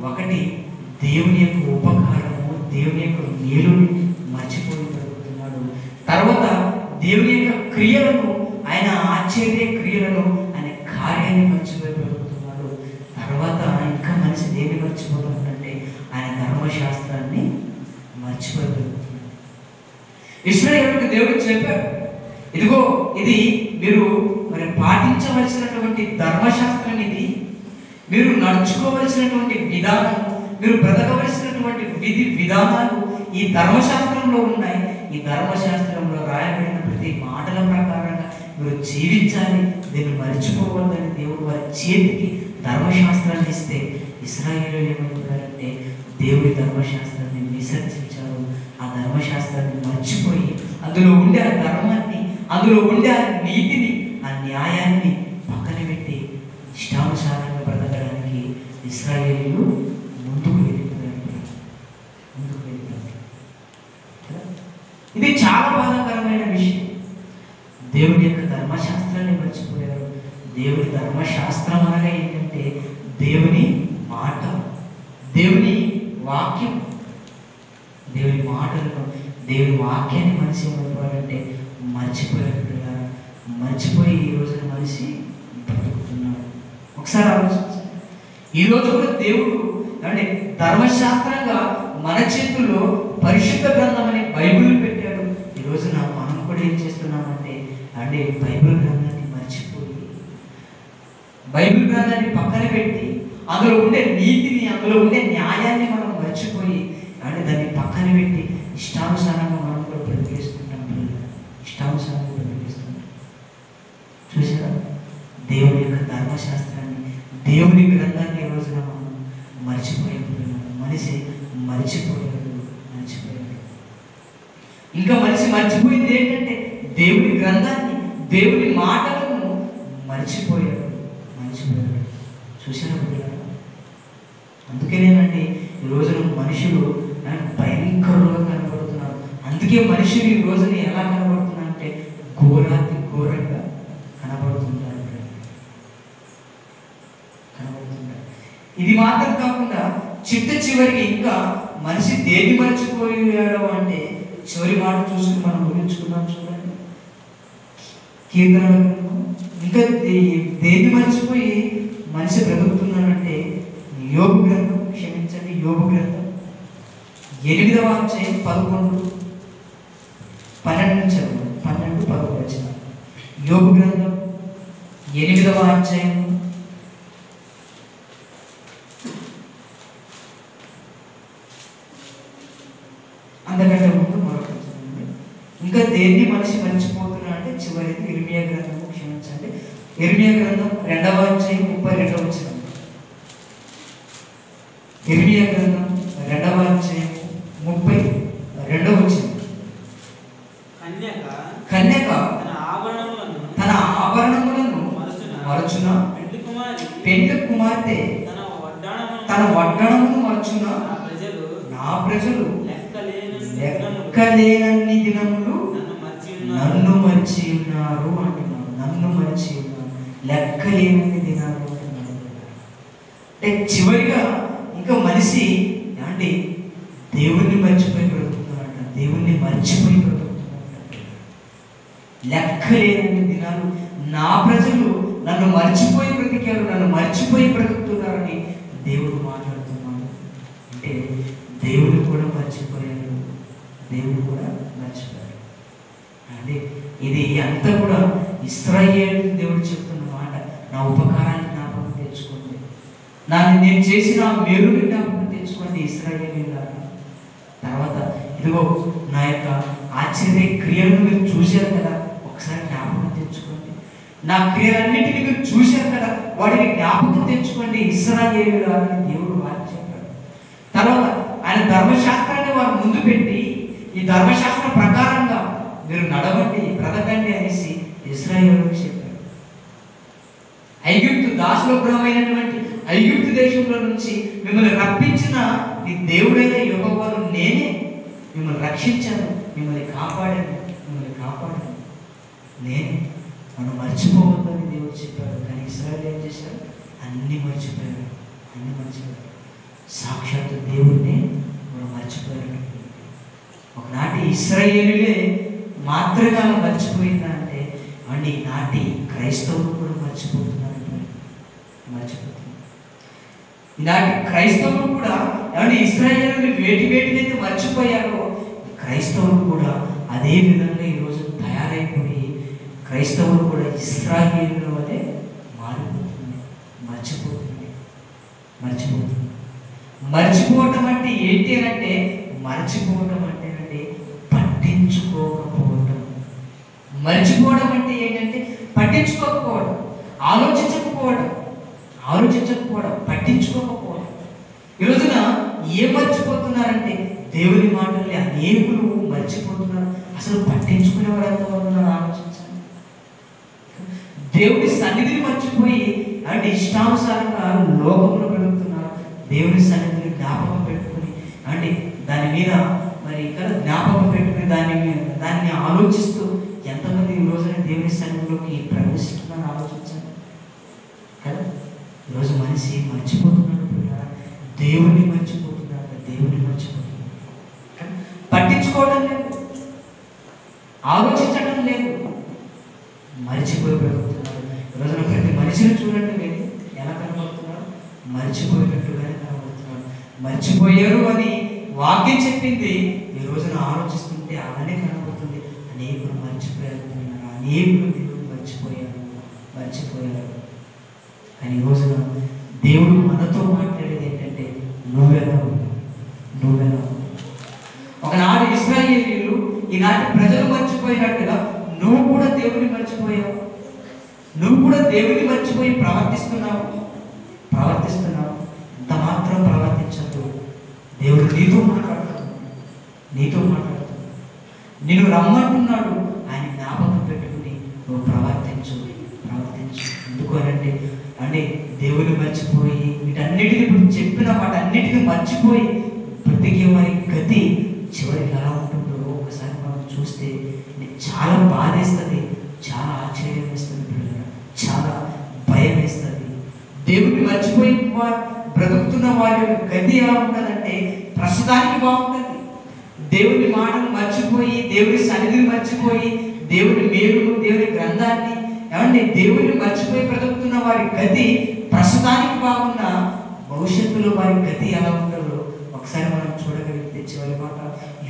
ఒకటి దేవుని యొక్క ఉపకారము, దేవుని యొక్క మేలుని మర్చిపోయి బ్రతుకుతున్నాడు. తర్వాత దేవుని యొక్క క్రియలను, ఆయన ఆశ్చర్య క్రియలను, ఆయన కార్యాన్ని మర్చిపోయి బ్రతుకుతున్నాడు. తర్వాత ఇంకా మనిషి దేన్ని మర్చిపోతుందంటే ఆయన ధర్మశాస్త్రాన్ని మర్చిపోయి బ్రతుకుతున్నాడు. ఇశ్రాయేలుకు దేవుడు చెప్పాడు, ఇదిగో ఇది మీరు మరి పాటించవలసినటువంటి ధర్మశాస్త్రం, ఇది మీరు నడుచుకోవలసినటువంటి విధానం, మీరు బ్రతకవలసినటువంటి విధి విధానాలు ఈ ధర్మశాస్త్రంలో ఉన్నాయి. ఈ ధర్మశాస్త్రంలో రాయబడిన ప్రతి మాటల ప్రకారంగా మీరు జీవించాలి, దీన్ని మర్చిపోవద్దని దేవుడు వారి చేతికి ధర్మశాస్త్రాన్ని ఇస్తే ఇశ్రాయేలు ఏమంటున్నారంటే దేవుడి ధర్మశాస్త్రాన్ని విసర్జించారు. ఆ ధర్మశాస్త్రాన్ని మర్చిపోయి అందులో ఉండే ఆ ధర్మాన్ని, అందులో ఉండే ఆ నీతిని, ఆ న్యాయాన్ని పక్కన పెట్టి ఇష్టానుసారంగా బ్రతకడానికి ఇశ్రాయేలీయులు ముందుకు వెళ్ళిపోయారు. ఇది చాలా బాధాకరమైన విషయం. దేవుడి యొక్క ధర్మశాస్త్రాన్ని మర్చిపోయారు. దేవుడి ధర్మశాస్త్రం అనగా ఏంటంటే దేవుని మాట, దేవుని వాక్యం. దేవుని మాటలను, దేవుని వాక్యాన్ని మనిషి ఏమైపోయాడంటే మర్చిపోయాడు. మర్చిపోయి ఈ రోజున మనిషి బ్రతుకుతున్నాడు. ఒకసారి ఆలోచించండి. ఈరోజు కూడా దేవుడు అంటే ధర్మశాస్త్రంగా మన చేతుల్లో పరిశుద్ధ గ్రంథం అనే బైబిల్ పెట్టాడు. ఈ రోజున మనం కూడా ఏం చేస్తున్నామంటే అంటే బైబిల్ గ్రంథాన్ని మర్చిపోయి, బైబిల్ గ్రంథాన్ని పక్కన పెట్టి, అందులో ఉండే నీతిని, అందులో ఉండే న్యాయాన్ని మనం మర్చిపోయి అంటే దాన్ని పక్కన పెట్టి ఇష్టానుసారంగా మనం కూడా బ్రతికేస్తున్నాం. ఇష్టానుసారంగా బ్రతికేస్తున్నాం. చూసారా? దేవుని యొక్క ధర్మశాస్త్రాన్ని, దేవుని గ్రంథాన్ని ఈ రోజున మనం మర్చిపోయిపోతున్నాం. మనిషి మర్చిపోయాడు. ఇంకా మనిషి మర్చిపోయింది ఏంటంటే దేవుని గ్రంథాన్ని, దేవుని మాటలను మర్చిపోయాడు. చూసారా? అందుకేనేనండి ఈ రోజున మనుషులు భయంకరంగా కనబడుతున్నారు. అందుకే మనుషులు ఈ రోజున ఎలా కనబడుతున్నారు అంటే ఘోరాతి ఘోరంగా కనబడుతున్నారు. ఇది మాత్రం కాకుండా చివరికి ఇంకా మనిషి దేన్ని మర్చిపోయాడు అంటే చివరి మాట చూసుకుని మనం ఊహించుకున్నాం. చూడండి, కీర్తనలు ఇంకా దేన్ని మర్చిపోయి మనిషి బ్రతుకుతున్నాడంటే యోబు గ్రంథం, క్షమించండి, యోబు గ్రంథం 8వ అధ్యాయం 11, 11 యోబు గ్రంథం 8వ అధ్యాయం అంతకంటే ముందు మరొక ఇంకా దేన్ని మనిషి మర్చిపోతున్నా అంటే చివరికి ఇర్మియా గ్రంథము, క్షమించండి, ఇర్మియా గ్రంథం 2వ అధ్యాయం 32వ వచనం. ఇర్మియా గ్రంథం 2వ అధ్యాయం 32వ వచనం. కన్యక తన ఆభరణములను మరచున, పెండ్లి కుమార్తె తన వడ్డాణమును మరచున, నా ప్రజలు లెక్కలేనన్ని దినములు నన్ను మరిచి ఉన్నారు అంటున్నాడు. నన్ను మరిచి ఉన్నారు, లెక్కలేనన్ని దినాలు అంటున్నాడు. అంటే చివరిగా ఇంకా ఇంకా మనిషి ఏమండి దేవుణ్ణి మర్చిపోయి బ్రతుకుతున్నాడంట. దేవుణ్ణి మర్చిపోయి బ్రతుకుతున్నాడంట. లెక్కలేని దినాలు నా ప్రజలు నన్ను మర్చిపోయి బ్రతికారు, నన్ను మర్చిపోయి బ్రతుకుతున్నారని దేవుడు మాట్లాడుతున్నాడు. అంటే దేవుడు కూడా మర్చిపోయాడు, దేవుడు కూడా మర్చిపోయాడు. అంటే ఇది అంతా కూడా ఇశ్రాయేలు దేవుడు చెప్తున్న మాట. నా ఉపకారాన్ని జ్ఞాపకం తెచ్చుకోండి, నేను చేసిన మేలుని జ్ఞాపకం తెచ్చుకోండి ఇశ్రాయేలీయులారా. తర్వాత ఇదిగో నా యొక్క ఆశ్చర్య క్రియలను మీరు చూశారు కదా, ఒకసారి జ్ఞాపకం తెచ్చుకోండి. నా క్రియలన్నింటినీ మీరు చూశారు కదా, వాటిని జ్ఞాపకం తెచ్చుకోండి ఇశ్రాయేలీయులారా అని దేవుడు వారు చెప్పాడు. తర్వాత ఆయన ధర్మశాస్త్రాన్ని వారు ముందు పెట్టి ఈ ధర్మశాస్త్రం ప్రకారంగా మీరు నడవండి, బ్రతకండి అనేసి ఇశ్రాయేలుకు చెప్పాడు. ఐగుప్తు దాసోగ్రహమైనటువంటి ఐగుప్తు దేశంలో నుంచి మిమ్మల్ని రప్పించిన ఈ దేవుడైన యెహోవాను నేనే మిమ్మల్ని రక్షించాను, మిమ్మల్ని కాపాడాను నేనే. మనం మర్చిపోవద్దని దేవుడు చెప్పాడు. కానీ ఇశ్రాయేలు ఏం చేశారు? అన్నీ మర్చిపోయారు. సాక్షాత్తు దేవుడిని మనం మర్చిపోయారు. ఒకనాటి ఇశ్రాయేలులే మాత్రమే మర్చిపోయిందా అంటే అండి ఈనాటి క్రైస్తవులు కూడా మర్చిపోతున్నారు. ఈనాటి క్రైస్తవులు కూడా ఏమంటే ఇశ్రాయేలుని వేటికైతే మర్చిపోయారో క్రైస్తవులు కూడా అదే విధంగా ఈరోజు తయారైపోయి క్రైస్తవులు కూడా ఇశ్రాయేలుల వలె మారిపోతుంది, మర్చిపోవటం అంటే ఏంటి అంటే మర్చిపోవటం అంటే పట్టించుకోకపోవటం. మర్చిపోవడం అంటే ఏంటంటే పట్టించుకోకపోవడం, ఆలోచించకపోవడం, పట్టించుకోకపోవడం. ఈ రోజున ఏం మర్చిపోతున్నారంటే దేవుని మాటల్ని అనేకులు మర్చిపోతున్నారు. అసలు పట్టించుకునేవారు ఎంతవరకు ఉన్నారు ఆలోచించండి. దేవుని సన్నిధిని మర్చిపోయి అంటే ఇష్టానుసారంగా లోకంలో పెరుగుతున్నారు. దేవుని సన్నిధిని జ్ఞాపకం పెట్టుకుని అంటే దాని మీద మరి ఇక్కడ జ్ఞాపకం పెట్టుకుని దాన్ని ఆలోచిస్తూ ఎంతమంది ఈ రోజున దేవుని సన్నిధిలోకి ప్రవేశిస్తున్నారో ఆలోచించండి కదా. ఈరోజు మనిషి మర్చిపోతున్నాడు, దేవుణ్ణి మర్చిపోతున్నాడు, పట్టించుకోవడం లేదు, ఆలోచించడం లేదు, మర్చిపోయి బ్రతుకుతున్నారు. ఈరోజున ప్రతి మనిషిని చూడండి మీరు ఎలా కనబడుతున్నారు, మర్చిపోయేటట్టుగానే కనబడుతున్నారు. మర్చిపోయారు అని వాక్యం చెప్పింది, ఈ రోజున ఆలోచిస్తుంటే అలానే కనబడుతుంది. అనేకులు మర్చిపోయారు, అనేకులు దేవుడు మర్చిపోయారు. కానీ ఈ రోజున దేవుడు మనతో మాట్లాడేది ఏంటంటే నువ్వెలా. ఒకనాడు ఇశ్రాయేలీయులు ఈనాటి ప్రజలు మర్చిపోయినట్టుగా నువ్వు కూడా దేవుడిని మర్చిపోయావు. నువ్వు కూడా దేవుడిని మర్చిపోయి ప్రవర్తిస్తున్నావు. ఇంత మాత్రం ప్రవర్తించద్దు. దేవుడు నీతో మాట్లాడుతున్నాడు. నిన్ను రమ్మంటున్నాడు. ఆయన జ్ఞాపకం పెట్టుకుని నువ్వు ప్రవర్తించు. ఎందుకు అంటే దేవుని మర్చిపోయి వీటన్నిటిని ఇప్పుడు చెప్పిన వాటన్నిటిని మర్చిపోయి బ్రతికే వారి గతి చివరికి ఎలా ఉంటుందో ఒకసారి మనం చూస్తే చాలా బాధేస్తుంది, చాలా ఆశ్చర్యం వేస్తుంది, చాలా భయం వేస్తుంది. దేవుడిని మర్చిపోయి బ్రతుకుతున్న వారి గతి ఎలా ఉంటుందంటే ప్రస్తుతానికి బాగుంటుంది. దేవుని మాటను మర్చిపోయి, దేవుని సన్నిధిని మర్చిపోయి, దేవుని మేలును, దేవుని గ్రంథాన్ని దేవుని మర్చిపోయి బ్రతుకుతున్న వారి గతి ప్రస్తుతానికి బాగున్న భవిష్యత్తులో వారి గతి ఎలా ఉంటుందో ఒకసారి మనం చూడగలిగితే చివరి మాట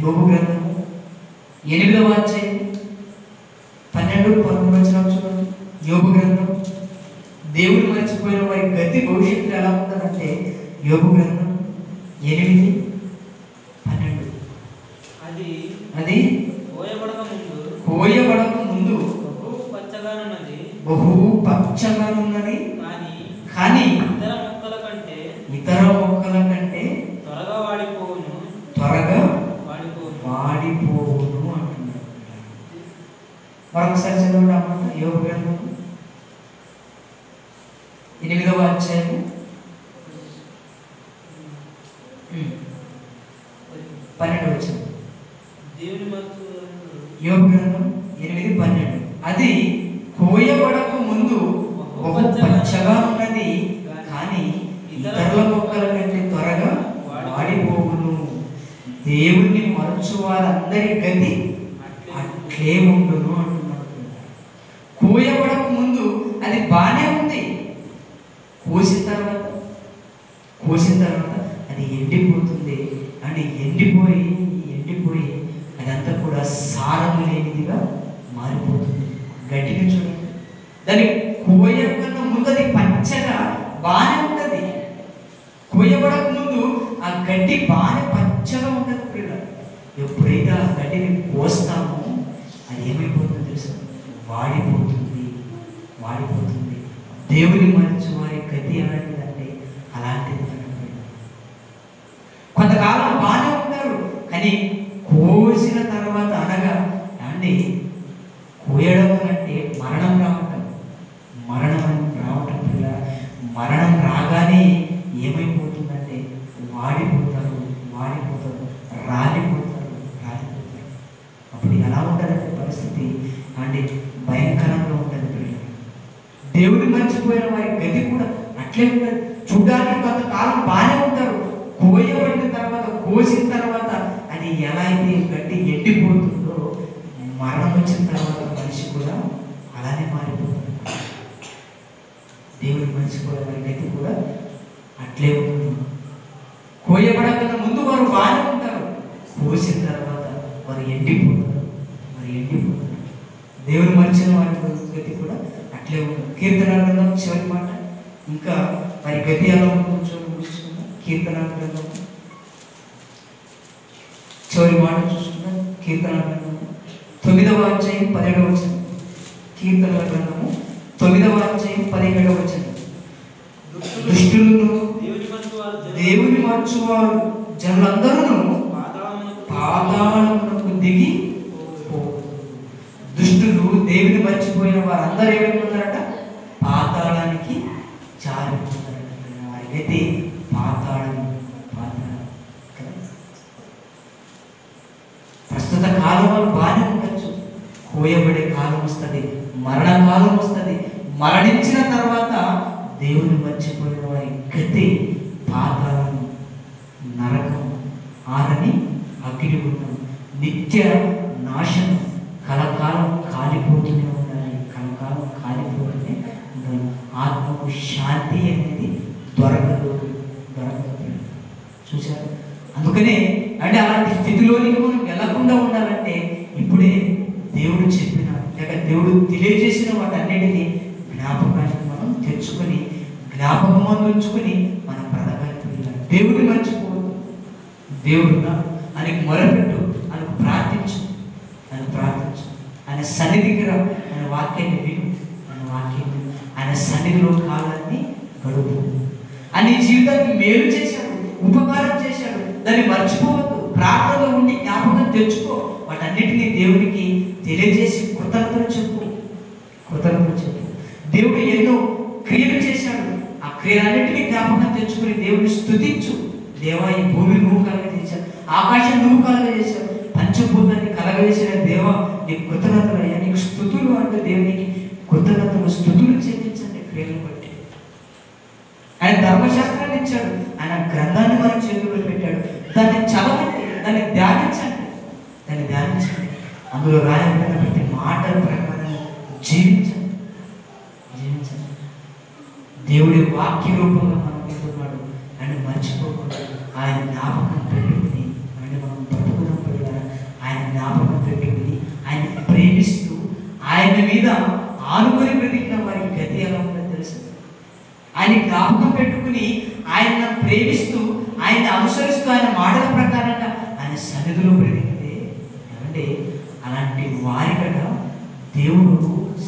యోబు గ్రంథము 8వ అధ్యాయం 12-13 చూడండి. యోబు గ్రంథం దేవుని మర్చిపోయిన వారి గతి భవిష్యత్తులో ఎలా ఉంటుందంటే యోబు గ్రంథం 8:12 అది కోయబడక ముందు బహు పచ్చగానున్నది, కానీ ఇతర మొక్కల కంటే త్వరగా వాడిపోవును అంటున్నారు. మరొకసారి చదవండి అన్నమాట. యోబు గ్రంథం 8వ అధ్యాయం 12 వచ్చింది. యోబు గ్రంథం 8:12 అది కోయబడక ముందు బహు పచ్చగా ఉన్నది, కానీ ఇతరుల మొక్కల కంటే త్వరగా దేవుణ్ణి మరచు వారందరి గతి అట్లే ఉండును అంటున్నాడు. కోయబడక ముందు అది బాగానే ఉంది, కోసిన తర్వాత అది ఎండిపోతుంది. అంటే ఎండిపోయి అదంతా కూడా సారము లేనిదిగా మారిపోతుంది. గడ్డిని చూడండి, దాన్ని కోయకన్నా ముందు అది పచ్చగా బాగానే ఉంటుంది. కోయబడక ముందు ఆ గడ్డి బాగానే పచ్చగా ఉంటుంది. పిల్లలు ఎప్పుడైతే ఆ గడ్డిని కోస్తామో అది ఏమైపోతుందో తెలుసు, వాడిపోతుంది. దేవుని మరచు వారి గతి అలాంటిదంటే అలాంటిది. కొంతకాలం బాగానే ఉంటారు, కానీ కోసిన తర్వాత అనగా అండి కోయడం అంటే మరణం రావటం పిల్ల. మరణం రాగానే ఏమైపోతుందంటే వాడిపోతారు, రాలిపోతారు. అప్పుడు ఎలా ఉంటుందంటే పరిస్థితి అంటే భయంకరంగా ఉంటుంది పిల్ల. దేవుని మర్చిపోయిన వారి గతి కూడా అట్లే ఉంటుంది. చూడడానికి కొంతకాలం బాగానే ఉంటారు, కోయబడిన తర్వాత కోసిన తర్వాత అది ఎలా అయితే గడ్డి ఎండిపోతుందో మరణం వచ్చిన తర్వాత మనిషి కూడా అలానే మారిపోతుంది. దేవుని మర్చిపోయిన వారి గతి కూడా అట్లే ఉంటుంది. కోయబడకుండా ముందు వారు బాగానే ఉంటారు, కోసిన తర్వాత వారు ఎండిపోతారు. దేవుని మర్చిన వారి గతి కూడా అట్లే ఉంటుంది. కీర్తన గ్రంథం చివరి మాట, ఇంకా వారి గతి ఎలా ఉంటుందో చూసుకుందాం. కీర్తన గ్రంథం చివరి మాట చూసుకుందాం. కీర్తన గ్రంథము 9వ అధ్యాయం 17వ వచనం. కీర్తన గ్రంథము 9వ అధ్యాయం 17వ వచనం. దుష్టులను దేవుని మరచువారు జనులందరూ పాతాళమునకు దిగి. దుష్టులు దేవుని మర్చిపోయిన వారందరూ ఏమైపోతారట, పాతాళానికి జారిపోతారట. వారికైతే పాతాళం. ప్రస్తుత కాలంలో బాగానే ఉండొచ్చు, కోయబడే కాలం వస్తుంది, మరణకాలం వస్తుంది. మరణించిన తర్వాత దేవుని మర్చిపోయిన వారి గతి పాతాళం, నరకం, ఆరని అగ్నిగుండం, నిత్య నాశనం. కలకాలం కాలిపోతూనే ఉండాలి, ఆత్మకు శాంతి అనేది దొరకదు. చూసారు? అందుకనే అంటే అలాంటి స్థితిలోనికి మనం వెళ్లకుండా ఉండాలంటే ఇప్పుడే దేవుడు చెప్పిన లేక దేవుడు తెలియజేసిన వాటన్నిటిని జ్ఞాపకానికి మనం తెచ్చుకొని జ్ఞాపకం ఉంచుకొని మనం బ్రతకాలి. దేవుడిని మర్చిపోవద్దు. దేవుడు ఆయనకు మొరపెట్టు, ఆయనకు ప్రార్థించు. ఆయన సన్నిధికి రా, ఆయన వాక్యాన్ని విను, ఆయన సన్నిధిలో కాలాన్ని గడుపు. అని జీవితానికి మేలు చేశాడు, ఉపకారం చేశాడు, దాన్ని మర్చిపోవద్దు. ప్రార్థనలో ఉండి జ్ఞాపకం తెచ్చుకో. వాటన్నిటినీ దేవునికి తెలియజేసి కృతజ్ఞతలు చెప్పు. దేవుడు ఎన్నో క్రియలు చేశాడు, ఆ క్రియలన్నింటినీ జ్ఞాపకం తెచ్చుకొని దేవుని స్తుతించు. దేవా, ఈ భూమిని నువ్వు కలగజేశావు, ఆకాశం నువ్వు కలగజేశావు, పంచభూతాన్ని కలగజేసిన దేవా నీకు కృతజ్ఞతలు అయ్యా, నీకు స్తుతులు అంటే దేవునికి స్తుతులు చెల్లించండి. క్రియలను బట్టి ఆయన ధర్మశాస్త్రాన్ని ఇచ్చాడు, ఆయన గ్రంథాన్ని మన చేతుల్లో పెట్టాడు. దాన్ని చదవండి, దాన్ని ధ్యానించండి. అందులో రాయబడిన ప్రతి మాట ప్రకారం జీవించండి. దేవుడి వాక్య రూపంలో మనం వింటున్నాడు. ఆయన మర్చిపోకుండా ఆయన జ్ఞాపకం పెట్టుకుని మనం బ్రతుకుదాం. ఆయన జ్ఞాపకం పెట్టుకుని ఆయన ప్రేమిస్తూ ఆయన మీద ఆనుకొని బ్రతికిన వారి గతి ఎలా ఉందో తెలుసు. ఆయన జ్ఞాపకం పెట్టుకుని ఆయన ప్రేమిస్తూ ఆయన అనుసరిస్తూ ఆయన మాటల ప్రకారంగా ఆయన సన్నిధిలో బ్రతికితే అంటే అలాంటి వారి కట దేవుడు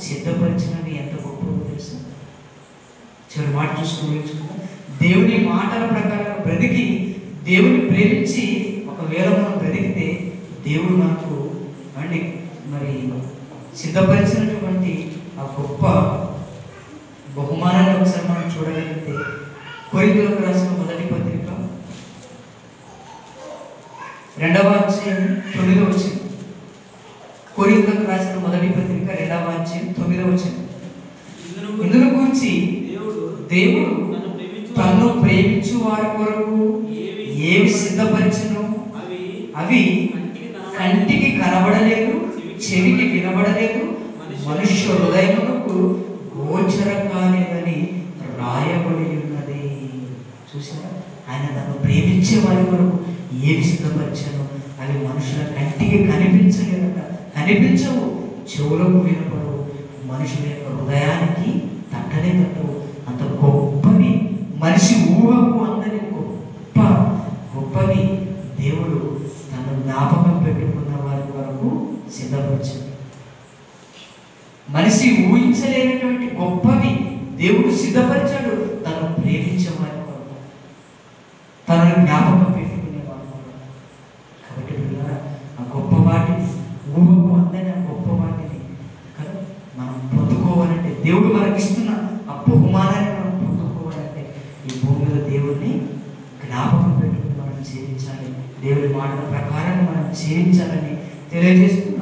సిద్ధపరిచినది ఎంత గొప్పదో తెలుసు. చివరి మాట చూసుకుందాం. దేవుని మాటల ప్రకారం బ్రతికి దేవుని ప్రేమించి ఒకవేళ మనం బ్రతికితే దేవుడు మనకు మరి సిద్ధపరిచినటువంటి ఆ గొప్ప బహుమానాన్ని ఒకసారి మనం చూడగలిగితే కొరింథీయులకు రాసిన మొదటి పత్రిక 2వ అధ్యాయం 9వ వచనం. కొరింథీయులకు రాసిన మొదటి పత్రిక 2వ అధ్యాయం 9వ వచనం. ఇందును గురించి దేవుడు తన్ను ప్రేమించు వారి కొరకు ఏవి సిద్ధపరిచినో అవి కంటికి కనబడలేదు, చెవికి వినబడలేదు, మనుష్య హృదయమునకు గోచరం కాలేదని రాయబడి ఉన్నది. చూసారా, ఆయన తను ప్రేమించే వారి కొరకు ఏమి సిద్ధపరిచాను అవి మనుషుల కంటికి కనిపించలేదట, కనిపించవు, చెవులకు వినపడవు, మనుషుల యొక్క హృదయానికి తట్టనే తట్టవు. అంత గొప్పవి, మనిషి ఊహకు అందని గొప్పవి దేవుడు తను జ్ఞాపకం పెట్టుకున్న వారి వరకు సిద్ధపరిచాడు. మనిషి ఊహించలేనటువంటి గొప్పవి దేవుడు సిద్ధపరిచాడు తను ప్రేమించే వారి కొరకు, తనను జ్ఞాపకం పెట్టుకునే వారి కొరకు. కాబట్టి పిల్లరా, ఆ గొప్ప వాటిని, ఊహకు అందని ఆ గొప్ప వాటిని కదా మనం పొందుకోవాలంటే, దేవుడు మనకిస్తున్న అప్పు హుమానాన్ని మనం పొందుకోవాలంటే ఈ భూమిలో దేవుడిని జ్ఞాపకం పెట్టుకుని మనం జీవించాలి. దేవుడి మాటల ప్రకారం మనం జీవించాలని తెలియజేస్తున్నాం.